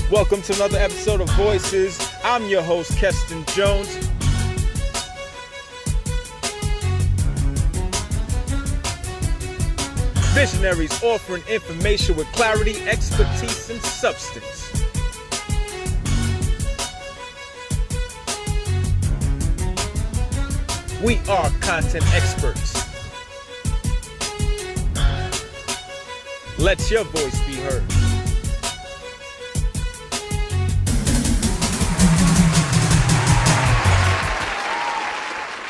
Welcome to another episode of Voices. I'm your host, Keston Jones. Visionaries offering information with clarity, expertise, and substance. We are content experts. Let your voice be heard.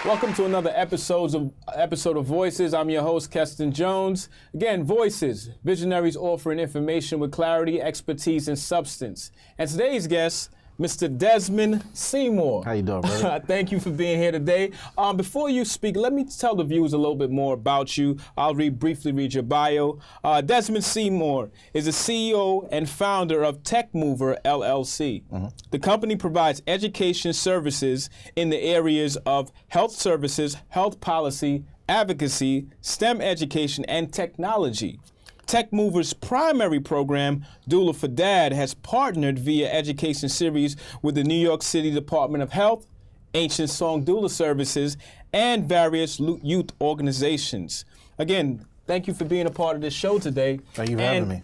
Welcome to another episode of Voices. I'm your host, Keston Jones. Again, Voices, visionaries offering information with clarity, expertise, and substance. And today's guest, Mr. Desmond Seymour. How you doing, brother? Thank you for being here today. Before you speak, let me tell the viewers a little bit more about you. I'll briefly read your bio. Desmond Seymour is the CEO and founder of TechMover, LLC. Mm-hmm. The company provides education services in the areas of health services, health policy, advocacy, STEM education, and technology. TechMover's primary program, Doulafordad, has partnered via education series with the New York City Department of Health, Ancient Song Doula Services, and various youth organizations. Again, thank you for being a part of this show today. Thank you for having me.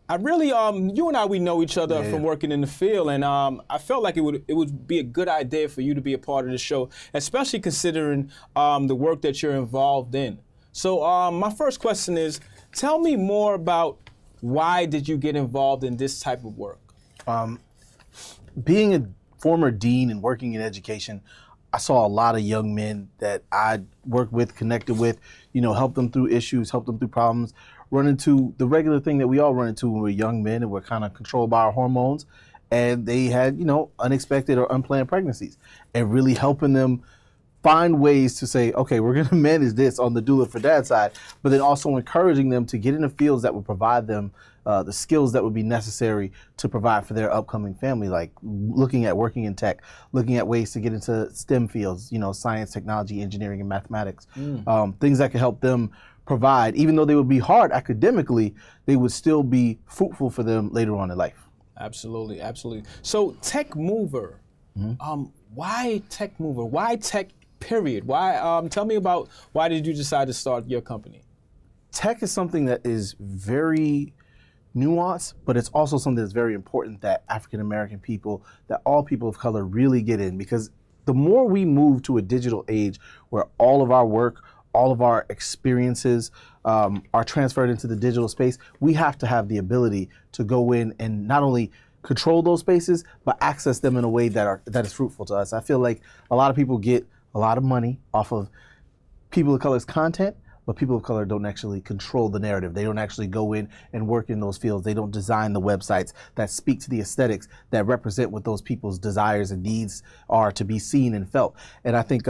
I really, you and I, we know each other from working in the field, and I felt like it would be a good idea for you to be a part of the show, especially considering the work that you're involved in. So my first question is, tell me more about why did you get involved in this type of work? Being a former dean and working in education, I saw a lot of young men that I worked with, connected with, helped them through issues, helped them through problems, run into the regular thing that we all run into when we're young men and we're kind of controlled by our hormones. And they had, unexpected or unplanned pregnancies, and really helping them find ways to say, okay, we're going to manage this on the Doulafordad side, but then also encouraging them to get into fields that would provide them the skills that would be necessary to provide for their upcoming family, like looking at working in tech, looking at ways to get into STEM fields, science, technology, engineering, and mathematics. Things that could help them provide, even though they would be hard academically, they would still be fruitful for them later on in life. Absolutely, absolutely. So TechMover, why TechMover? Why tech? Period. Why? Tell me about why did you decide to start your company? Tech is something that is very nuanced, but it's also something that's very important that African American people, that all people of color really get in, because the more we move to a digital age where all of our work, all of our experiences are transferred into the digital space, we have to have the ability to go in and not only control those spaces, but access them in a way that is fruitful to us. I feel like a lot of people get a lot of money off of people of color's content, but people of color don't actually control the narrative. They don't actually go in and work in those fields. They don't design the websites that speak to the aesthetics that represent what those people's desires and needs are to be seen and felt. And I think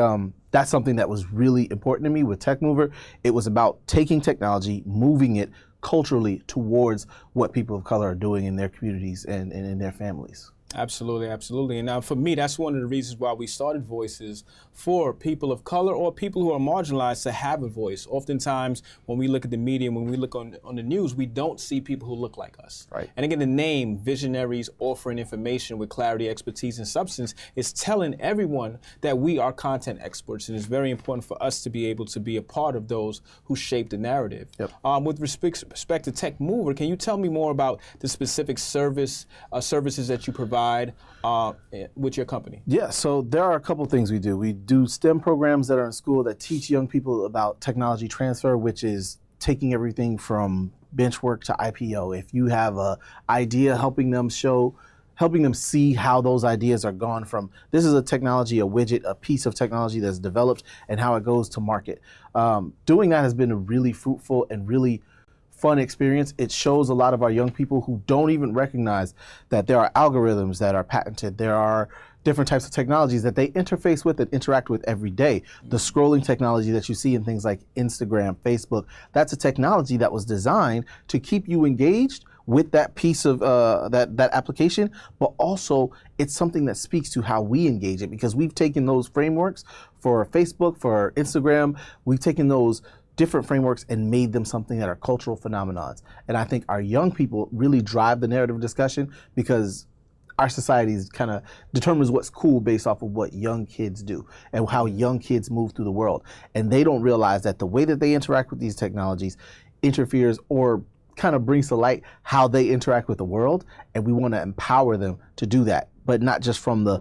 that's something that was really important to me with TechMover. It was about taking technology, moving it culturally towards what people of color are doing in their communities and in their families. Absolutely, absolutely. And now for me, that's one of the reasons why we started Voices, for people of color or people who are marginalized to have a voice. Oftentimes, when we look at the media, when we look on the news, we don't see people who look like us. Right. And again, the name, Visionaries Offering Information with Clarity, Expertise, and Substance, is telling everyone that we are content experts. And it's very important for us to be able to be a part of those who shape the narrative. Yep. With respect to TechMover, can you tell me more about the specific services that you provide with your company? Yeah, so there are a couple things we do. We do STEM programs that are in school that teach young people about technology transfer, which is taking everything from bench work to IPO. If you have an idea, helping them see how those ideas are gone from, this is a technology, a widget, a piece of technology that's developed, and how it goes to market. Doing that has been a really fruitful and really fun experience. It shows a lot of our young people who don't even recognize that there are algorithms that are patented. There are different types of technologies that they interface with and interact with every day. The scrolling technology that you see in things like Instagram, Facebook, that's a technology that was designed to keep you engaged with that piece of that application, but also it's something that speaks to how we engage it, because we've taken those frameworks for Facebook, for Instagram, we've taken those different frameworks and made them something that are cultural phenomenons. And I think our young people really drive the narrative discussion because our society kind of determines what's cool based off of what young kids do and how young kids move through the world. And they don't realize that the way that they interact with these technologies interferes or kind of brings to light how they interact with the world. And we want to empower them to do that, but not just from the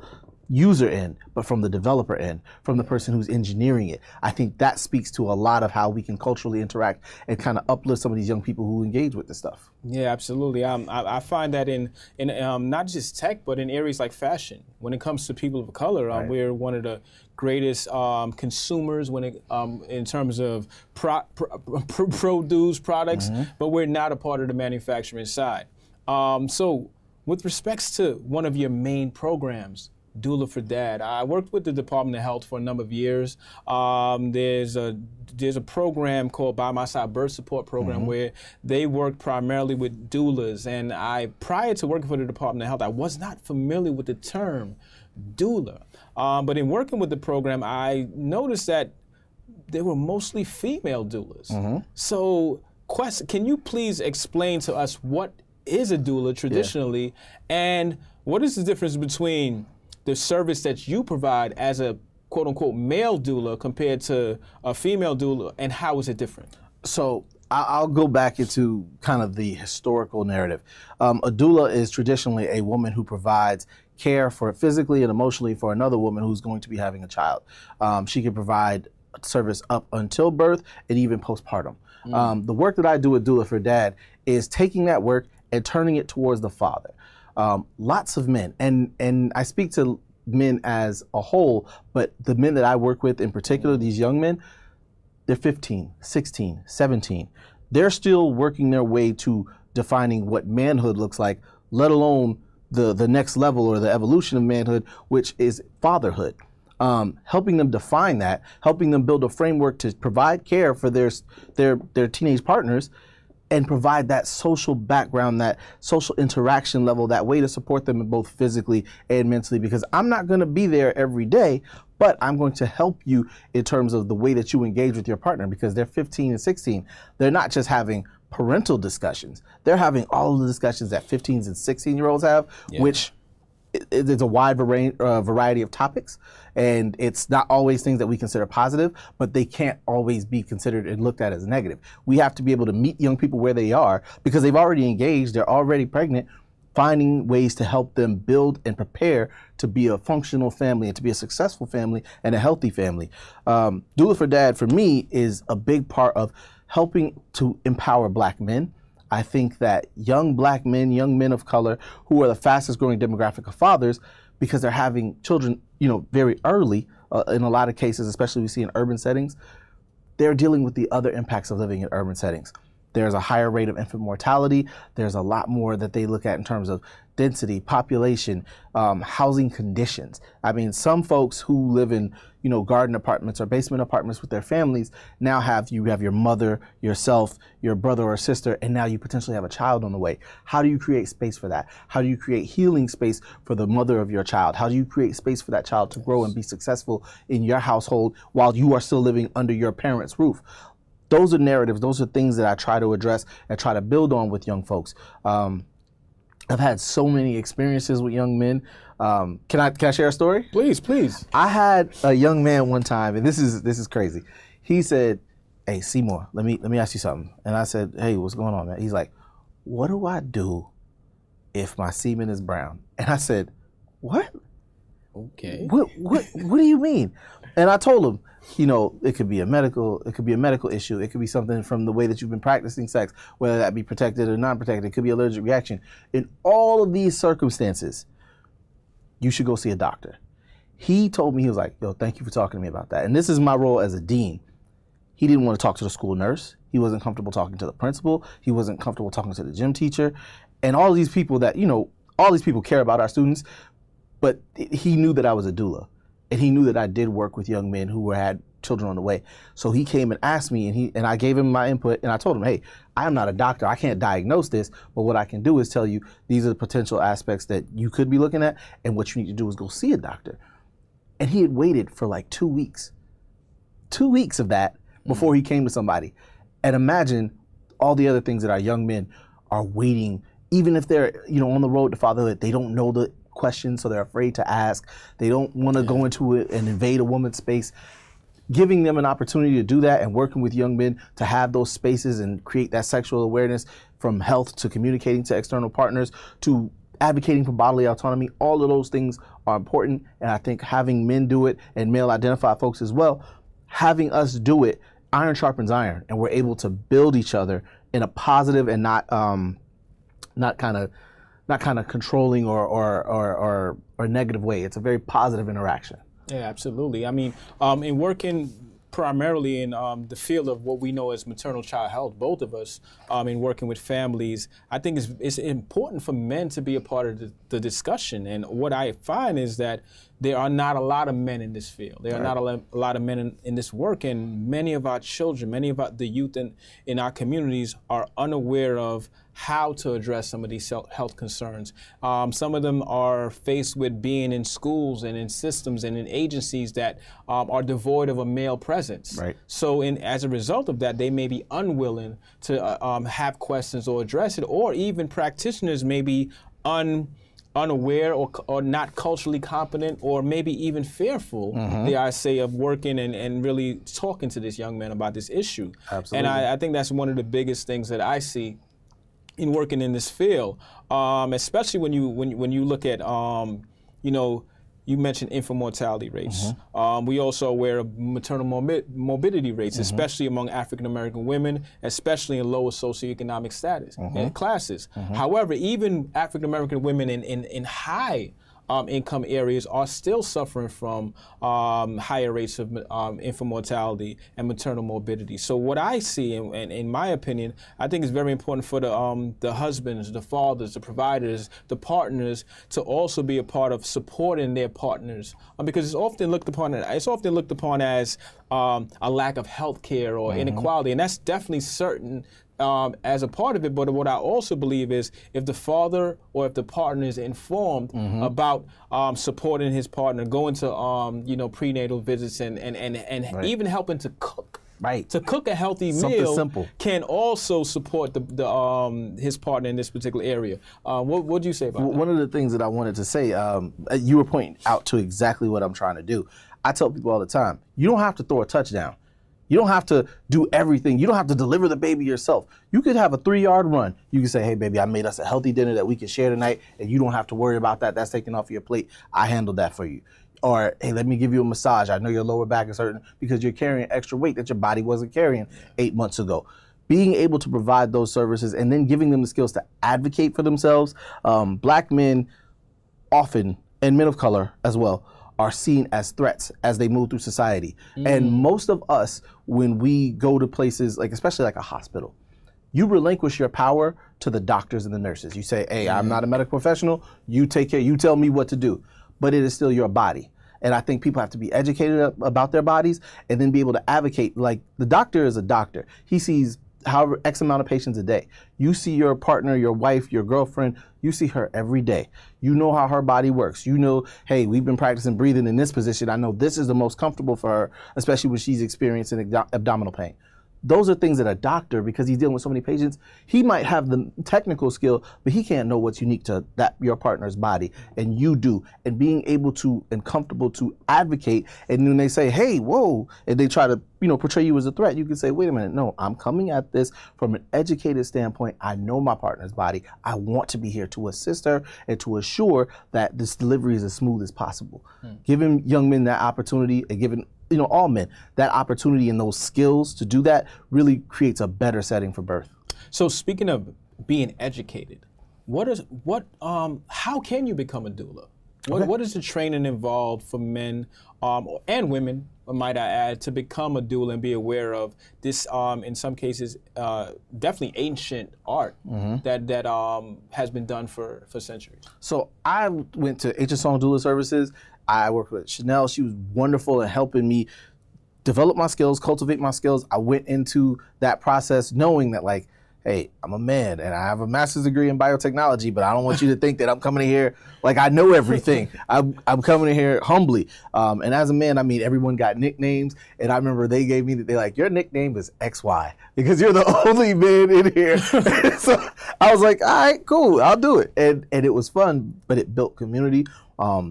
user end, but from the developer end, from the person who's engineering it. I think that speaks to a lot of how we can culturally interact and kind of uplift some of these young people who engage with this stuff. Yeah, absolutely. I find that in not just tech, but in areas like fashion. When it comes to people of color, Right. we're one of the greatest consumers when it in terms of produce products, but we're not a part of the manufacturing side. So, with respects to one of your main programs, Doulafordad. I worked with the Department of Health for a number of years. There's a program called By My Side Birth Support Program where they work primarily with doulas. And prior to working for the Department of Health, I was not familiar with the term doula. But in working with the program, I noticed that they were mostly female doulas. So, can you please explain to us what is a doula traditionally, and what is the difference between the service that you provide as a quote-unquote male doula compared to a female doula, and how is it different? So I'll go back into kind of the historical narrative. A doula is traditionally a woman who provides care for physically and emotionally for another woman who's going to be having a child. She can provide service up until birth and even postpartum. The work that I do with Doulafordad is taking that work and turning it towards the father. Lots of men, and I speak to men as a whole, but the men that I work with in particular, these young men, they're 15, 16, 17. They're still working their way to defining what manhood looks like, let alone the next level or the evolution of manhood, which is fatherhood. Helping them define that, helping them build a framework to provide care for their teenage partners, and provide that social background, that social interaction level, that way to support them both physically and mentally, because I'm not going to be there every day, but I'm going to help you in terms of the way that you engage with your partner, because they're 15 and 16. They're not just having parental discussions. They're having all of the discussions that 15s and 16-year-olds have, which it's a wide variety of topics, and it's not always things that we consider positive, but they can't always be considered and looked at as negative. We have to be able to meet young people where they are, because they've already engaged, they're already pregnant, finding ways to help them build and prepare to be a functional family and to be a successful family and a healthy family. Doulafordad, for me, is a big part of helping to empower Black men. I think that young Black men, young men of color, who are the fastest growing demographic of fathers, because they're having children, very early, in a lot of cases, especially we see in urban settings, they're dealing with the other impacts of living in urban settings. There's a higher rate of infant mortality. There's a lot more that they look at in terms of density, population, housing conditions. I mean, some folks who live in, garden apartments or basement apartments with their families now have your mother, yourself, your brother or sister, and now you potentially have a child on the way. How do you create space for that? How do you create healing space for the mother of your child? How do you create space for that child to grow and be successful in your household while you are still living under your parents' roof? Those are narratives. Those are things that I try to address and try to build on with young folks. I've had so many experiences with young men. Can I share a story? Please. I had a young man one time, and this is crazy. He said, "Hey, Seymour, let me ask you something." And I said, "Hey, what's going on, man?" He's like, "What do I do if my semen is brown?" And I said, "What? Okay. What do you mean?" And I told him, it could be a medical issue. It could be something from the way that you've been practicing sex, whether that be protected or non-protected. It could be allergic reaction. In all of these circumstances, you should go see a doctor. He told me, he was like, "Yo, thank you for talking to me about that." And this is my role as a dean. He didn't want to talk to the school nurse. He wasn't comfortable talking to the principal. He wasn't comfortable talking to the gym teacher. And all these people that, all these people care about our students, but he knew that I was a doula. And he knew that I did work with young men who had children on the way. So he came and asked me, and I gave him my input, and I told him, "Hey, I am not a doctor. I can't diagnose this, but what I can do is tell you these are the potential aspects that you could be looking at, and what you need to do is go see a doctor." And he had waited for like 2 weeks. 2 weeks of that, before he came to somebody. And imagine all the other things that our young men are waiting, even if they're, on the road to fatherhood, they don't know the questions, so they're afraid to ask. They don't want to go into it and invade a woman's space. Giving them an opportunity to do that and working with young men to have those spaces and create that sexual awareness, from health to communicating to external partners to advocating for bodily autonomy, all of those things are important. And I think having men do it, and male identified folks as well, having us do it, iron sharpens iron, and we're able to build each other in a positive and not kind of controlling or negative way. It's a very positive interaction. Yeah, absolutely. I mean, in working primarily in the field of what we know as maternal child health, both of us, in working with families, I think it's important for men to be a part of the discussion. And what I find is that there are not a lot of men in this field. There are not a lot of men in this work, and many of our children, many of the youth in our communities are unaware of how to address some of these health concerns. Some of them are faced with being in schools and in systems and in agencies that are devoid of a male presence. Right. So as a result of that, they may be unwilling to have questions or address it, or even practitioners may be unaware or not culturally competent, or maybe even fearful, dare I say, of working and really talking to this young man about this issue. Absolutely. And I think that's one of the biggest things that I see in working in this field, especially when you look at, you mentioned infant mortality rates. We also are aware of maternal morbidity rates, especially among African American women, especially in lower socioeconomic status and classes. However, even African American women in high income areas are still suffering from higher rates of infant mortality and maternal morbidity. So what I see, and in my opinion, I think it's very important for the husbands, the fathers, the providers, the partners to also be a part of supporting their partners, because it's often looked upon as a lack of health care or inequality, and that's definitely certain as a part of it. But what I also believe is if the father or if the partner is informed about supporting his partner, going to prenatal visits and even helping to cook. Right. To cook a healthy meal simple can also support his partner in this particular area. What do you say about that? One of the things that I wanted to say, you were pointing out to exactly what I'm trying to do. I tell people all the time, you don't have to throw a touchdown. You don't have to do everything. You don't have to deliver the baby yourself. You could have a 3-yard run. You can say, hey, baby, I made us a healthy dinner that we can share tonight, and you don't have to worry about that. That's taken off your plate. I handled that for you. Or, hey, let me give you a massage. I know your lower back is hurting because you're carrying extra weight that your body wasn't carrying 8 months ago. Being able to provide those services and then giving them the skills to advocate for themselves. Black men often, and men of color as well, are seen as threats as they move through society. And most of us, when we go to places, especially like a hospital, you relinquish your power to the doctors and the nurses. You say, hey, I'm not a medical professional. You take care, you tell me what to do. But it is still your body. And I think people have to be educated about their bodies and then be able to advocate. Like, the doctor is a doctor. He sees however X amount of patients a day. You see your partner, your wife, your girlfriend, you see her every day. You know how her body works. You know, hey, we've been practicing breathing in this position. I know this is the most comfortable for her, especially when she's experiencing abdominal pain. Those are things that a doctor, because he's dealing with so many patients, he might have the technical skill, but he can't know what's unique to your partner's body, and you do. And being able to and comfortable to advocate, and when they say, hey, whoa, and they try to portray you as a threat, you can say, wait a minute, no, I'm coming at this from an educated standpoint. I know my partner's body. I want to be here to assist her and to assure that this delivery is as smooth as possible. Giving young men that opportunity and giving all men that opportunity and those skills to do that really creates a better setting for birth. So speaking of being educated, how can you become a doula? What is the training involved for men and women, might I add, to become a doula and be aware of this, in some cases, definitely ancient art that has been done for centuries? So I went to HSong Doula Services. I worked with Chanel. She was wonderful in helping me develop my skills, cultivate my skills. I went into that process knowing that, hey, I'm a man and I have a master's degree in biotechnology, but I don't want you to think that I'm coming in here like I know everything. I'm coming in here humbly. And as a man, I mean, everyone got nicknames. And I remember they gave me, they're like, your nickname is XY because you're the only man in here. So I was like, all right, cool, I'll do it. And it was fun, but it built community.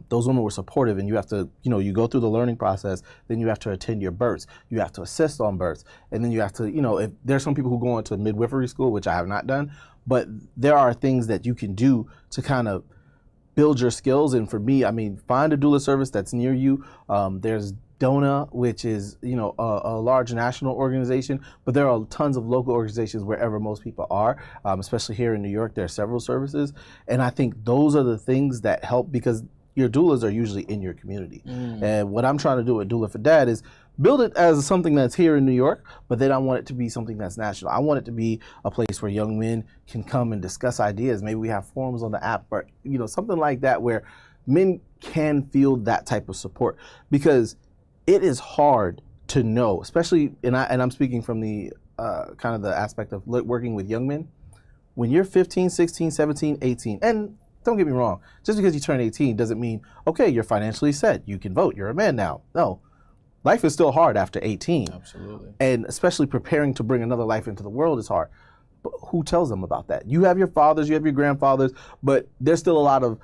Those women were supportive, and you have to, you go through the learning process, then you have to attend your births, you have to assist on births, and then you have to, if there's some people who go into midwifery school, which I have not done, but there are things that you can do to kind of build your skills. And for me, I mean, find a doula service that's near you. There's Doula, which is, a large national organization, but there are tons of local organizations wherever most people are, especially here in New York. There are several services. And I think those are the things that help, because your doulas are usually in your community. And what I'm trying to do with Doulafordad is build it as something that's here in New York, but then I want it to be something that's national. I want it to be a place where young men can come and discuss ideas. Maybe we have forums on the app, or something like that, where men can feel that type of support, because it is hard to know, especially, and I'm speaking from the kind of the aspect of working with young men. When you're 15, 16, 17, 18, and don't get me wrong, just because you turn 18 doesn't mean, okay, you're financially set, you can vote, you're a man now. No, life is still hard after 18. Absolutely. And especially preparing to bring another life into the world is hard. But who tells them about that? You have your fathers, you have your grandfathers, but there's still a lot of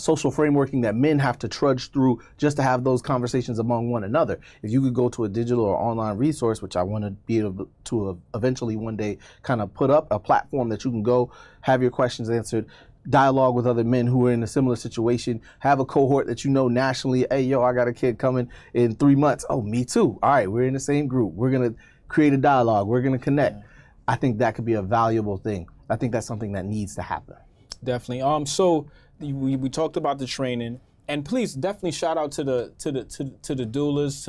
social frameworking that men have to trudge through just to have those conversations among one another. If you could go to a digital or online resource, which I want to be able to eventually one day kind of put up a platform that you can go have your questions answered, dialogue with other men who are in a similar situation, have a cohort that nationally, hey, yo, I got a kid coming in 3 months. Oh, me too. All right, we're in the same group. We're going to create a dialogue. We're going to connect. Yeah. I think that could be a valuable thing. I think that's something that needs to happen. Definitely. So we talked about the training, and please definitely shout out to the doulas,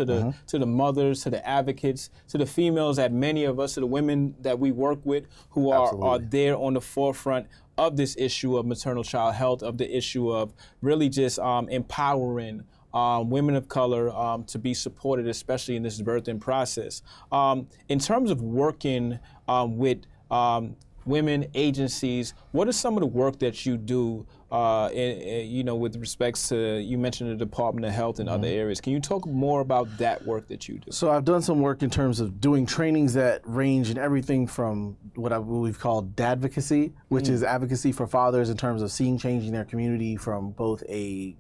to the mothers, to the advocates, to the females, that many of us, to the women that we work with who are there on the forefront of this issue of maternal child health, of the issue of really just empowering women of color to be supported, especially in this birthing process. In terms of working with women agencies, what is some of the work that you do with respects to, you mentioned the Department of Health and other areas. Can you talk more about that work that you do? So I've done some work in terms of doing trainings that range in everything from what we've called dadvocacy, which is advocacy for fathers in terms of seeing change in their community from both a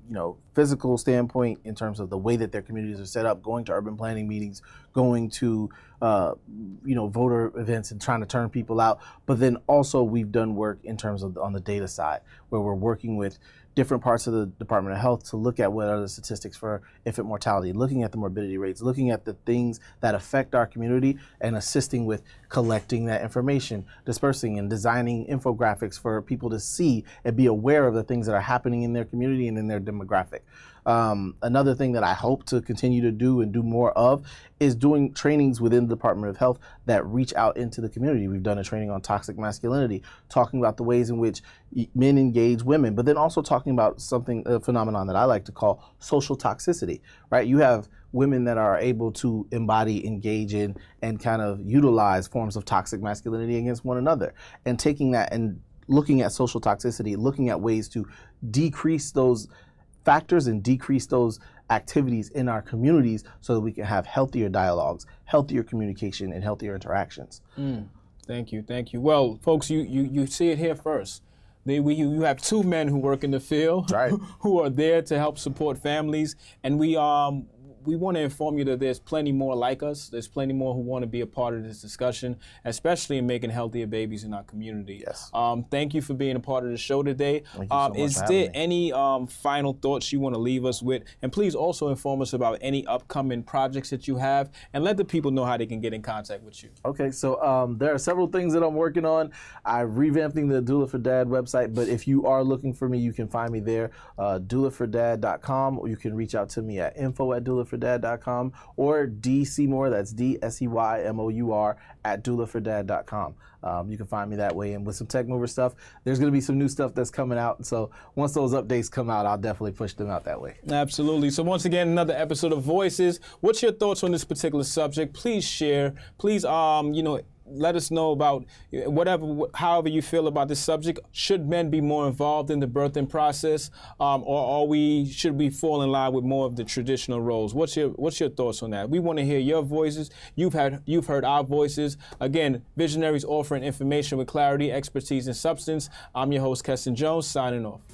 physical standpoint in terms of the way that their communities are set up, going to urban planning meetings, going to voter events and trying to turn people out. But then also we've done work in terms of on the data side, where we're working with different parts of the Department of Health to look at what are the statistics for infant mortality, looking at the morbidity rates, looking at the things that affect our community, and assisting with collecting that information, dispersing and designing infographics for people to see and be aware of the things that are happening in their community and in their demographic. Another thing that I hope to continue to do and do more of is doing trainings within the Department of Health that reach out into the community. We've done a training on toxic masculinity, talking about the ways in which men engage women, but then also talking about a phenomenon that I like to call social toxicity, right? You have women that are able to embody, engage in, and kind of utilize forms of toxic masculinity against one another, and taking that and looking at social toxicity, looking at ways to decrease those factors and decrease those activities in our communities so that we can have healthier dialogues, healthier communication, and healthier interactions. Thank you. Well, folks, you see it here first. You have two men who work in the field, right, who are there to help support families, and we want to inform you that there's plenty more like us. There's plenty more who want to be a part of this discussion, especially in making healthier babies in our community. Yes. Thank you for being a part of the show today. Thank you so much is for there having me. any final thoughts you want to leave us with? And please also inform us about any upcoming projects that you have, and let the people know how they can get in contact with you. Okay, so there are several things that I'm working on. I'm revamping the Doulafordad website, but if you are looking for me, you can find me there, doulafordad.com, or you can reach out to me at info@doulafordad.com, or D Seymour, that's DSEYMOUR @doulafordad.com. You can find me that way, and with some TechMover stuff, there's going to be some new stuff that's coming out. So once those updates come out, I'll definitely push them out that way. Absolutely. So once again, another episode of Voices. What's your thoughts on this particular subject? Please share. Please, let us know about however you feel about this subject. Should men be more involved in the birthing process, or should we fall in line with more of the traditional roles? What's your thoughts on that? We want to hear your voices. You've heard our voices. Again, visionaries offering information with clarity, expertise, and substance. I'm your host, Keston Jones, signing off.